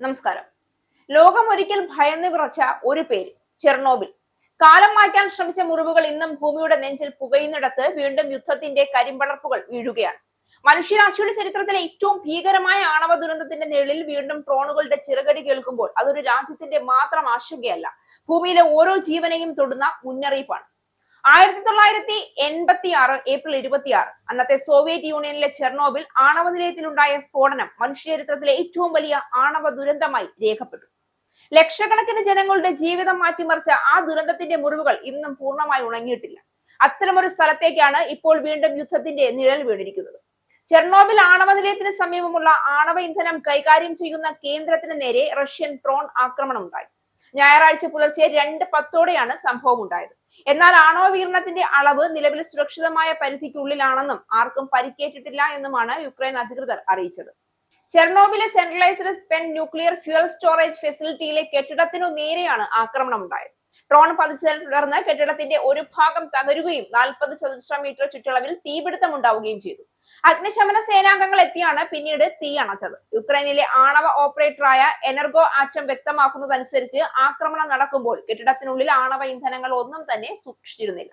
നമസ്കാരം. ലോകം ഒരിക്കൽ ഭയന്ന് വിറച്ച ഒരു പേര്, ചെർണോബിൽ. കാലം മാറ്റാൻ ശ്രമിച്ച മുറിവുകൾ ഇന്നും ഭൂമിയുടെ നെഞ്ചിൽ പുകയുന്നിടത്ത് വീണ്ടും യുദ്ധത്തിന്റെ കരിമ്പടർപ്പുകൾ വീഴുകയാണ്. മനുഷ്യരാശിയുടെ ചരിത്രത്തിലെ ഏറ്റവും ഭീകരമായ ആണവ ദുരന്തത്തിന്റെ നിഴലിൽ വീണ്ടും ഡ്രോണുകളുടെ ചിറകടി കേൾക്കുമ്പോൾ അതൊരു രാജ്യത്തിന്റെ മാത്രം ആശങ്കയല്ല, ഭൂമിയിലെ ഓരോ ജീവനെയും തൊടുന്ന മുന്നറിയിപ്പാണ്. 1986 ഏപ്രിൽ 26 അന്നത്തെ സോവിയറ്റ് യൂണിയനിലെ ചെർണോബിൽ ആണവ നിലയത്തിലുണ്ടായ സ്ഫോടനം മനുഷ്യചരിത്രത്തിലെ ഏറ്റവും വലിയ ആണവ ദുരന്തമായി രേഖപ്പെട്ടു. ലക്ഷക്കണക്കിന് ജനങ്ങളുടെ ജീവിതം മാറ്റിമറിച്ച ആ ദുരന്തത്തിന്റെ മുറിവുകൾ ഇന്നും പൂർണ്ണമായി ഉണങ്ങിയിട്ടില്ല. അത്തരമൊരു സ്ഥലത്തേക്കാണ് ഇപ്പോൾ വീണ്ടും യുദ്ധത്തിന്റെ നിഴൽ വീണിരിക്കുന്നത്. ചെർണോബിൽ ആണവ നിലയത്തിന് സമീപമുള്ള ആണവ ഇന്ധനം കൈകാര്യം ചെയ്യുന്ന കേന്ദ്രത്തിന് നേരെ റഷ്യൻ ഡ്രോൺ ആക്രമണം ഉണ്ടായി. ഞായറാഴ്ച പുലർച്ചെ 2:10 സംഭവം ഉണ്ടായത്. എന്നാൽ ആണവ വികിരണത്തിന്റെ അളവ് നിലവിൽ സുരക്ഷിതമായ പരിധിക്കുള്ളിലാണെന്നും ആർക്കും പരിക്കേറ്റിട്ടില്ല എന്നുമാണ് യുക്രൈൻ അധികൃതർ അറിയിച്ചത്. ചെർണോബിലെ centralised spent nuclear fuel storage ഫെസിലിറ്റിയിലെ കെട്ടിടത്തിനു നേരെയാണ് ആക്രമണം ഉണ്ടായത്. ഡ്രോൺ പതിച്ചതിനെ തുടർന്ന് കെട്ടിടത്തിന്റെ ഒരു ഭാഗം തകരുകയും 40 ചതുരശ്ര മീറ്റർ ചുറ്റളവിൽ തീപിടുത്തം ഉണ്ടാവുകയും ചെയ്തു. അഗ്നിശമന സേനാംഗങ്ങൾ എത്തിയാണ് പിന്നീട് തീ അണച്ചത്. യുക്രൈനിലെ ആണവ ഓപ്പറേറ്ററായ എനർഗോ ആറ്റം വ്യക്തമാക്കുന്നതനുസരിച്ച് ആക്രമണം നടക്കുമ്പോൾ കെട്ടിടത്തിനുള്ളിൽ ആണവ ഇന്ധനങ്ങൾ ഒന്നും തന്നെ സൂക്ഷിച്ചിരുന്നില്ല.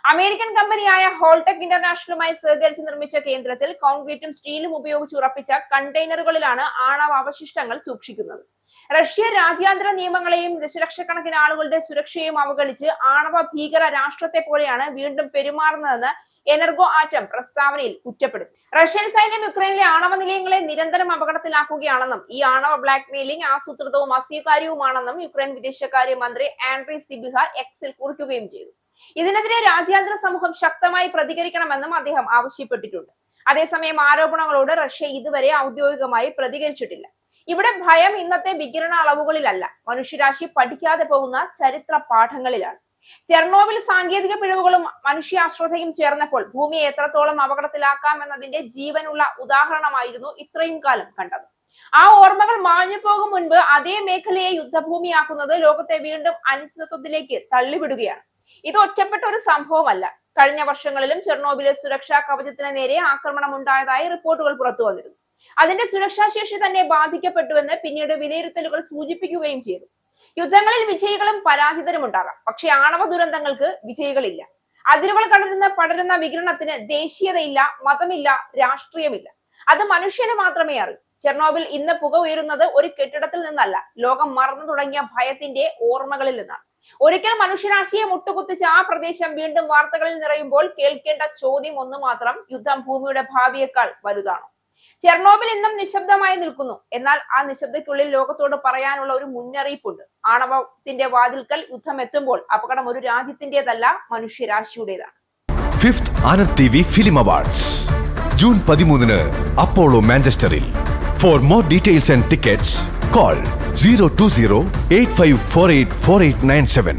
അമേരിക്കൻ കമ്പനിയായ ഹോൾടെക് ഇന്റർനാഷണലുമായി സഹകരിച്ച് നിർമ്മിച്ച കേന്ദ്രത്തിൽ കോൺക്രീറ്റും സ്റ്റീലും ഉപയോഗിച്ച് ഉറപ്പിച്ച കണ്ടെയ്നറുകളിലാണ് ആണവ അവശിഷ്ടങ്ങൾ സൂക്ഷിക്കുന്നത്. റഷ്യ രാജ്യാന്തര നിയമങ്ങളെയും ദശലക്ഷക്കണക്കിന് ആളുകളുടെ സുരക്ഷയും അവഗണിച്ച് ആണവ ഭീകര രാഷ്ട്രത്തെ പോലെയാണ് വീണ്ടും പെരുമാറുന്നതെന്ന് എനർഗോ ആറ്റം പ്രസ്താവനയിൽ കുറ്റപ്പെടുത്തി. റഷ്യൻ സൈന്യം യുക്രൈനിലെ ആണവ നിലയങ്ങളെ നിരന്തരം അപകടത്തിലാക്കുകയാണെന്നും ഈ ആണവ ബ്ലാക്ക് മെയിലിംഗ് ആസൂത്രിതവും അസ്വീകാര്യവുമാണെന്നും യുക്രൈൻ വിദേശകാര്യ മന്ത്രി ആൻഡ്രി സിബിഹ എക്സിൽ കുറിക്കുകയും ചെയ്തു. ഇതിനെതിരെ രാജ്യാന്തര സമൂഹം ശക്തമായി പ്രതികരിക്കണമെന്നും അദ്ദേഹം ആവശ്യപ്പെട്ടിട്ടുണ്ട്. അതേസമയം ആരോപണങ്ങളോട് റഷ്യ ഇതുവരെ ഔദ്യോഗികമായി പ്രതികരിച്ചിട്ടില്ല. ഇവിടെ ഭയം ഇന്നത്തെ വികിരണ അളവുകളിലല്ല, മനുഷ്യരാശി പഠിക്കാതെ പോകുന്ന ചരിത്ര പാഠങ്ങളിലാണ്. ചെർണോബിൽ സാങ്കേതിക പിഴവുകളും മനുഷ്യാശ്രദ്ധയും ചേർന്നപ്പോൾ ഭൂമിയെ എത്രത്തോളം അപകടത്തിലാക്കാം എന്നതിന്റെ ജീവനുള്ള ഉദാഹരണമായിരുന്നു ഇത്രയും കാലം കണ്ടത്. ആ ഓർമ്മകൾ മാഞ്ഞു പോകും മുൻപ് അതേ മേഖലയെ യുദ്ധഭൂമിയാക്കുന്നത് ലോകത്തെ വീണ്ടും അനിശ്ചിതത്വത്തിലേക്ക് തള്ളിവിടുകയാണ്. ഇത് ഒറ്റപ്പെട്ട ഒരു സംഭവമല്ല. കഴിഞ്ഞ വർഷങ്ങളിലും ചെർണോബിലെ സുരക്ഷാ കവചത്തിന് നേരെ ആക്രമണം ഉണ്ടായതായി റിപ്പോർട്ടുകൾ പുറത്തു വന്നിരുന്നു. അതിന്റെ സുരക്ഷാശേഷി തന്നെ ബാധിക്കപ്പെട്ടുവെന്ന് പിന്നീട് വിലയിരുത്തലുകൾ സൂചിപ്പിക്കുകയും ചെയ്തു. യുദ്ധങ്ങളിൽ വിജയികളും പരാജിതരും ഉണ്ടാകാം, പക്ഷെ ആണവ ദുരന്തങ്ങൾക്ക് വിജയികളില്ല. അതിരുകൾ കടന്ന് പടരുന്ന വികിരണത്തിന് ദേശീയതയില്ല, മതമില്ല, രാഷ്ട്രീയമില്ല. അത് മനുഷ്യന് മാത്രമേ അറിയൂ. ചെർണോബിൽ ഇന്ന് പുക ഉയരുന്നത് ഒരു കെട്ടിടത്തിൽ നിന്നല്ല, ലോകം മറന്നു തുടങ്ങിയ ഭയത്തിന്റെ ഓർമ്മകളിൽ നിന്നാണ്. ഒരിക്കൽ മനുഷ്യരാശിയെ മുട്ടുകുത്തിച്ച ആ പ്രദേശം വീണ്ടും വാർത്തകളിൽ നിറയുമ്പോൾ കേൾക്കേണ്ട ചോദ്യം ഒന്ന് മാത്രം: യുദ്ധം ഭൂമിയുടെ ഭാവിയേക്കാൾ വലുതാണോ? ചെർണോബിൽ ഇന്നും നിശബ്ദമായി നിൽക്കുന്നു. എന്നാൽ ആ നിശബ്ദയ്ക്കുള്ളിൽ ലോകത്തോട് പറയാനുള്ള ഒരു മുന്നറിയിപ്പുണ്ട്. ആണവത്തിന്റെ വാതിൽക്കൽ യുദ്ധം എത്തുമ്പോൾ അപകടം ഒരു രാജ്യത്തിന്റേതല്ല, മനുഷ്യരാശിയുടേതാണ്. Fifth Anand TV film awards June 13 Apollo മാഞ്ചസ്റ്ററിൽ. For more details and tickets call 020-8548-4897.